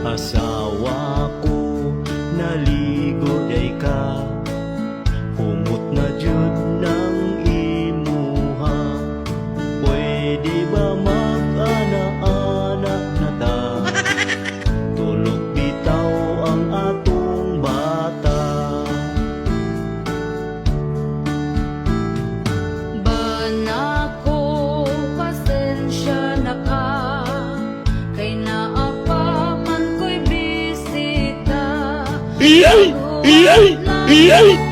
Asawa ko naligo day ka, kumot na jud ng imuha. Pwede ba mag-ana-anak na ta? Tulog bitaw ang atong bata. Banako, pasensya na ka, kay naapa man ko'y bisita. Iyay!